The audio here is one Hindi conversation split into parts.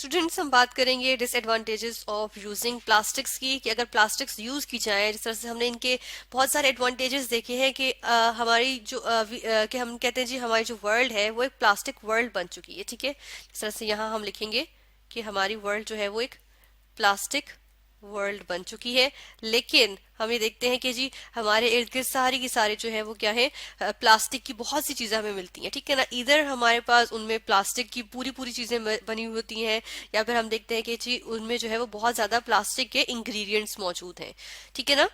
स्टूडेंट्स हम बात करेंगे डिसएडवांटेजेस ऑफ यूजिंग प्लास्टिक्स की, कि अगर प्लास्टिक्स यूज की जाएं, जिस तरह से हमने इनके बहुत सारे एडवांटेजेस देखे हैं कि हमारी जो कि हम कहते हैं जी हमारी जो वर्ल्ड है वो एक प्लास्टिक वर्ल्ड बन चुकी है। ठीक है, जिस तरह से यहाँ हम लिखेंगे कि हमारी वर्ल्ड जो है वो एक प्लास्टिक वर्ल्ड बन चुकी है। लेकिन हम ये देखते हैं कि जी हमारे इर्द गिर्द सारी की सारी जो है वो क्या है, प्लास्टिक की बहुत सी चीजें हमें मिलती हैं। ठीक है ना, इधर हमारे पास उनमें प्लास्टिक की पूरी पूरी चीजें बनी हुई होती हैं, या फिर हम देखते हैं कि जी उनमें जो है वो बहुत ज्यादा प्लास्टिक के इंग्रेडिएंट्स मौजूद हैं। ठीक है ना,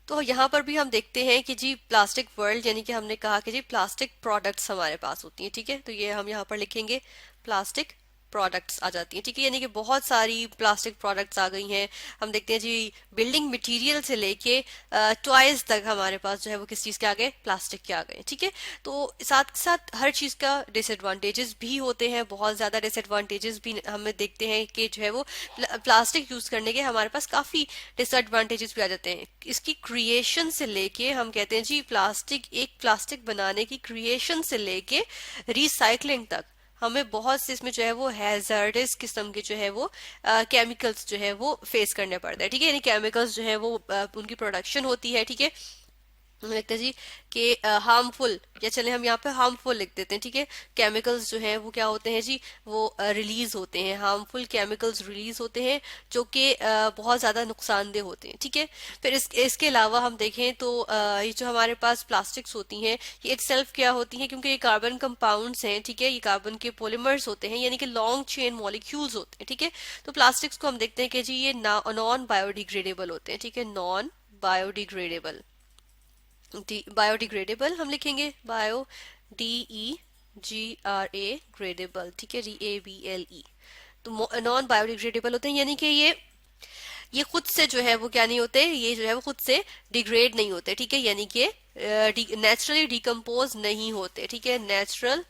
तो यहाँ पर भी हम देखते हैं कि जी प्लास्टिक वर्ल्ड, यानी कि हमने कहा कि जी प्लास्टिक प्रोडक्ट्स हमारे पास होती हैं। ठीक है, तो ये हम यहाँ पर लिखेंगे प्लास्टिक प्रोडक्ट्स आ जाती हैं। ठीक है, यानी कि बहुत सारी प्लास्टिक प्रोडक्ट्स आ गई हैं। हम देखते हैं जी बिल्डिंग मटेरियल से लेके टॉयज तक हमारे पास जो है वो किस चीज के आ गए, प्लास्टिक के आ गए। ठीक है, तो साथ साथ हर चीज का डिसएडवांटेजेस भी होते हैं, बहुत ज्यादा डिसएडवांटेजेस भी हमें देखते हैं कि जो है वो प्लास्टिक यूज करने के हमारे पास काफी डिसएडवांटेजेस भी आ जाते हैं। इसकी क्रिएशन से लेके हम कहते हैं जी प्लास्टिक बनाने की क्रिएशन से लेके रिसाइकलिंग तक हमें बहुत से इसमें जो है वो हैजर्डस किस्म के जो है वो केमिकल्स जो है वो फेस करने पड़ते हैं। ठीक है, यानी केमिकल्स जो है वो उनकी प्रोडक्शन होती है। ठीक है, हमें लगता है जी कि हार्मफुल, या चले हम यहाँ पे हार्मफुल लिख देते हैं। ठीक है, केमिकल्स जो है वो क्या होते हैं जी, वो रिलीज होते हैं, हार्मफुल केमिकल्स रिलीज होते हैं जो कि बहुत ज्यादा नुकसानदेह होते हैं। ठीक है, फिर इसके अलावा हम देखें तो ये जो हमारे पास प्लास्टिक्स होती हैं ये इटसेल्फ क्या होती हैं, क्योंकि ये कार्बन कंपाउंड्स हैं। ठीक है, ये कार्बन के पॉलीमर्स होते हैं, यानी कि लॉन्ग चेन मॉलिक्यूल्स होते हैं। ठीक है, तो प्लास्टिक्स को हम देखते हैं कि जी ये नॉन बायोडिग्रेडेबल होते हैं। ठीक है, नॉन बायोडिग्रेडेबल, बायोडिग्रेडेबल हम लिखेंगे, बायो DEGRA ग्रेडेबल। ठीक है, DABLE, तो नॉन बायोडिग्रेडेबल होते हैं, यानी कि ये खुद से जो है वो क्या नहीं होते, ये जो है वो खुद से डिग्रेड नहीं होते। ठीक है, यानी कि नेचुरली डिकम्पोज नहीं होते। ठीक है, नेचुरल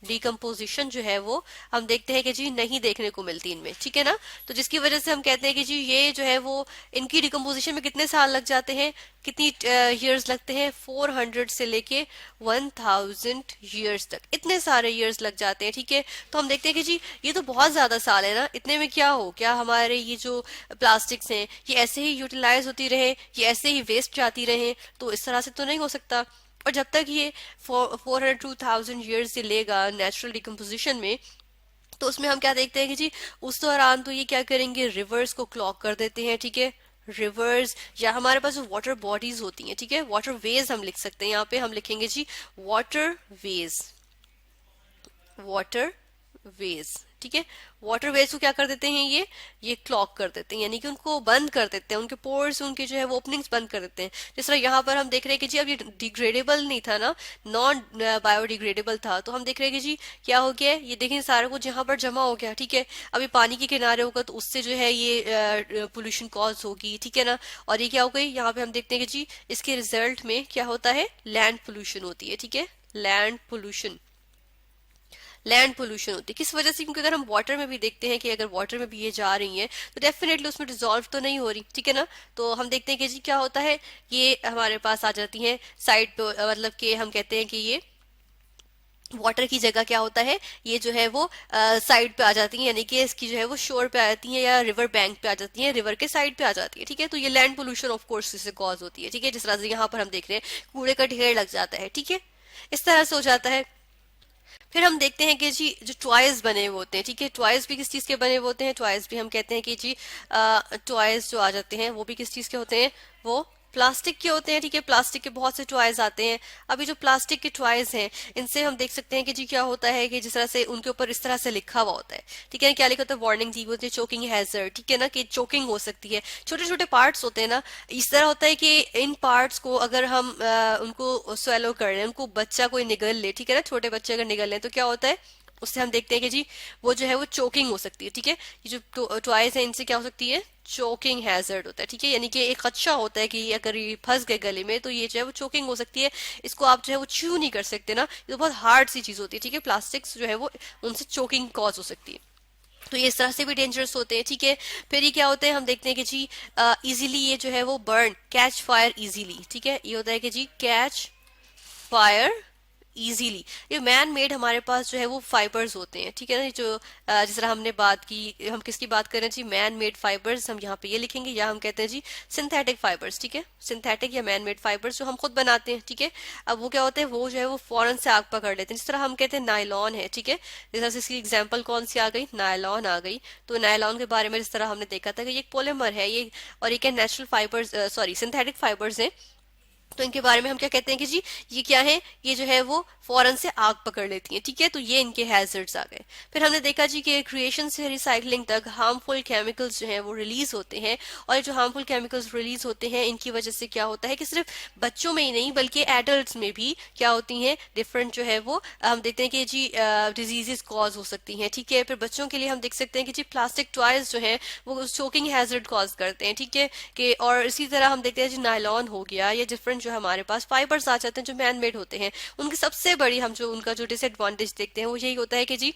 डिकम्पोजिशन जो है वो हम देखते हैं कि जी नहीं देखने को मिलती इनमें। ठीक है ना, तो जिसकी वजह से हम कहते हैं कि जी ये जो है वो इनकी डिकम्पोजिशन में कितने साल लग जाते हैं, कितनी ईयर्स लगते हैं, 400 से लेके 1000 ईयर्स तक, इतने सारे ईयर्स लग जाते हैं। ठीक है, तो हम देखते हैं कि जी ये तो बहुत ज्यादा साल है ना, इतने में क्या हमारे ये जो प्लास्टिक्स हैं ये ऐसे ही यूटिलाइज होती रहे, ये ऐसे ही वेस्ट जाती रहे, तो इस तरह से तो नहीं हो सकता। और जब तक ये 400-2000 ईयर्स से लेगा नेचुरल डिकम्पोजिशन में, तो उसमें हम क्या देखते हैं कि जी उस दौरान तो ये क्या करेंगे, रिवर्स को क्लॉग कर देते हैं। ठीक है, रिवर्स, या हमारे पास जो वाटर बॉडीज होती हैं, ठीक है, वाटर वेज हम लिख सकते हैं, यहाँ पे हम लिखेंगे जी वाटर वेज, वाटर वेज। ठीक है, वाटर वेज को क्या कर देते हैं, ये क्लॉग कर देते हैं, यानी कि उनको बंद कर देते हैं, उनके पोर्स, उनके जो है वो ओपनिंग्स बंद कर देते हैं। जिस तरह यहाँ पर हम देख रहे हैं कि जी अब ये डिग्रेडेबल नहीं था ना, नॉन बायोडिग्रेडेबल था, तो हम देख रहे हैं कि जी क्या हो गया, ये देखें सारा कुछ यहाँ पर जमा हो गया। ठीक है, अभी पानी के किनारे होगा तो उससे जो है ये पोल्यूशन कॉज होगी। ठीक है ना, और ये क्या हो गई, यहाँ पे हम देखते हैं कि जी इसके रिजल्ट में क्या होता है, लैंड पोल्यूशन होती है। ठीक है, लैंड पोल्यूशन होती है, किस वजह से, क्योंकि अगर हम वाटर में भी देखते हैं कि अगर वाटर में भी ये जा रही हैं तो डेफिनेटली उसमें डिजोल्व तो नहीं हो रही। ठीक है ना, तो हम देखते हैं कि जी क्या होता है, ये हमारे पास आ जाती हैं साइड पे, मतलब कि हम कहते हैं कि ये वाटर की जगह क्या होता है, ये जो है वो साइड पे आ जाती है, यानी कि इसकी जो है वो शोर पे आ जाती है या रिवर बैंक पे आ जाती है, रिवर के साइड पे आ जाती है। ठीक है, तो ये लैंड पोल्यूशन ऑफ कोर्स इससे कॉज होती है। ठीक है, जिस तरह से यहाँ पर हम देख रहे हैं कूड़े का ढेर लग जाता है। ठीक है, इस तरह से हो जाता है। फिर हम देखते हैं कि जी जो टॉयज बने हुए होते हैं, ठीक है, टॉयज भी किस चीज के बने हुए होते हैं, टॉयज भी हम कहते हैं कि जी टॉयज जो आ जाते हैं वो भी किस चीज के होते हैं, वो प्लास्टिक के होते हैं। ठीक है, प्लास्टिक के बहुत से टॉयज आते हैं। अभी जो प्लास्टिक के टॉयज हैं इनसे हम देख सकते हैं कि जी क्या होता है कि जिस तरह से उनके ऊपर इस तरह से लिखा हुआ होता है। ठीक है, क्या लिखा होता है, वार्निंग दी होती है, चोकिंग हैजर्ड। ठीक है ना, कि चोकिंग हो सकती है, छोटे छोटे पार्ट्स होते हैं ना, इस तरह होता है कि इन पार्ट्स को अगर हम उनको स्वेलो कर लें, उनको बच्चा कोई निगल ले, ठीक है ना, छोटे बच्चे अगर निगल लें तो क्या होता है, उससे हम देखते हैं कि जी वो जो है वो चोकिंग हो सकती है। ठीक है, ये जो टॉयज है इनसे क्या हो सकती है, चोकिंग हैजर्ड होता है। ठीक है, यानी कि एक खदशा होता है कि अगर ये फंस गए गले में तो ये जो है वो चोकिंग हो सकती है, इसको आप जो है वो च्यू नहीं कर सकते ना, ये तो बहुत हार्ड सी चीज होती है। ठीक है, प्लास्टिक्स जो है वो उनसे चोकिंग कॉज हो सकती है, तो ये इस तरह से भी डेंजरस होते हैं। ठीक है, फिर ये क्या होते हैं, हम देखते हैं कि जी इजीली ये जो है वो बर्न कैच फायर इजीली। ठीक है, ये होता है कि जी कैच फायर इजीली। ये मैन मेड हमारे पास जो है वो फाइबर्स होते हैं, ठीक है ना, जो जिस तरह हमने बात की, हम किसकी बात कर रहे हैं जी, मैन मेड फाइबर्स, हम यहाँ पे ये लिखेंगे, या हम कहते हैं जी सिंथेटिक फाइबर्स, ठीक है, सिंथेटिक या मैन मेड फाइबर्स जो हम खुद बनाते हैं, ठीक है। अब वो क्या होते हैं, वो जो है वो फौरन से आग पकड़ लेते हैं, जिस तरह हम कहते हैं नायलॉन है, ठीक है, जिस तरह से इसकी एग्जाम्पल कौन सी आ गई, नायलॉन आ गई। तो नायलॉन के बारे में जिस तरह हमने देखा था कि ये एक पोलिमर है ये, और ये क्या natural fibres, sorry synthetic fibres हैं। तो इनके बारे में हम क्या कहते हैं कि जी ये क्या है, ये जो है वो फौरन से आग पकड़ लेती है, ठीक है, तो ये इनके हैजर्ड्स आ गए। फिर हमने देखा जी कि क्रिएशन से रिसाइकलिंग तक हार्मफुल केमिकल्स जो हैं वो रिलीज होते हैं, और ये जो हार्मफुल केमिकल्स रिलीज होते हैं इनकी वजह से क्या होता है कि सिर्फ बच्चों में ही नहीं बल्कि एडल्ट्स में भी क्या होती हैं, डिफरेंट जो है वो हम देखते हैं कि जी डिजीजेस कॉज हो सकती हैं, ठीक है। फिर बच्चों के लिए हम देख सकते हैं कि जी प्लास्टिक टॉयज जो है वो चोकिंग हैजर्ड कॉज करते हैं, ठीक है, कि और इसी तरह हम देखते हैं जी नायलॉन हो गया, या डिफरेंट जो हमारे पास फाइबर्स आ जाते हैं जो मैन मेड होते हैं, उनकी सबसे बड़ी हम जो उनका जो डिसएडवांटेज देखते हैं वो यही होता है कि जी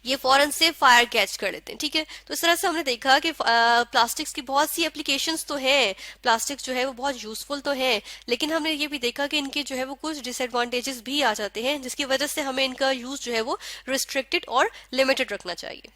ये फौरन से फायर कैच कर लेते हैं, ठीक है। तो इस तरह से हमने देखा कि प्लास्टिक्स की बहुत सी एप्लीकेशंस तो हैं, प्लास्टिक जो है वो बहुत यूजफुल तो है, लेकिन हमने ये भी देखा कि इनके जो है वो कुछ डिसएडवांटेजेस भी आ जाते हैं, जिसकी वजह से हमें इनका यूज जो है वो रिस्ट्रिक्टेड और लिमिटेड रखना चाहिए।